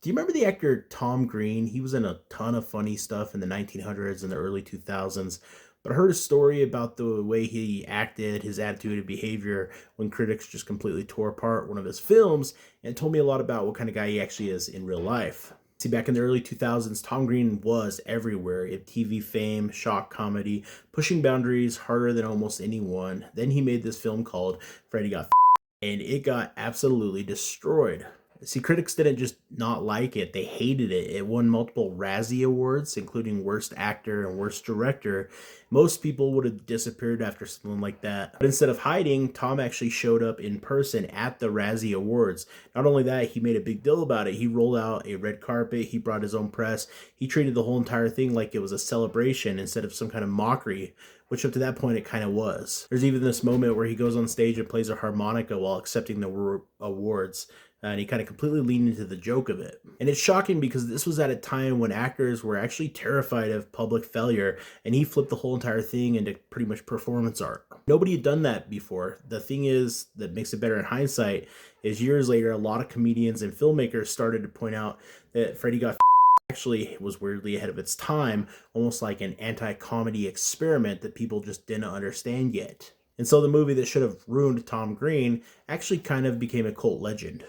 Do you remember the actor Tom Green? He was in a ton of funny stuff in the 1900s and the early 2000s. But I heard a story about the way he acted, his attitude and behavior when critics just completely tore apart one of his films, and it told me a lot about what kind of guy he actually is in real life. See, back in the early 2000s, Tom Green was everywhere. He had TV fame, shock comedy, pushing boundaries harder than almost anyone. Then he made this film called Freddy Got and it got absolutely destroyed. See, critics didn't just not like it, they hated it. It won multiple Razzie Awards, including Worst Actor and Worst Director. Most people would have disappeared after something like that. But instead of hiding, Tom actually showed up in person at the Razzie Awards. Not only that, he made a big deal about it. He rolled out a red carpet, he brought his own press, he treated the whole entire thing like it was a celebration instead of some kind of mockery, which up to that point it kind of was. There's even this moment where he goes on stage and plays a harmonica while accepting the awards, and he kind of completely leaned into the joke of it. And it's shocking because this was at a time when actors were actually terrified of public failure, and he flipped the whole entire thing into pretty much performance art. Nobody had done that before. The thing is that makes it better in hindsight is years later, a lot of comedians and filmmakers started to point out that Freddie Got actually was weirdly ahead of its time, almost like an anti-comedy experiment that people just didn't understand yet. And so the movie that should have ruined Tom Green actually kind of became a cult legend.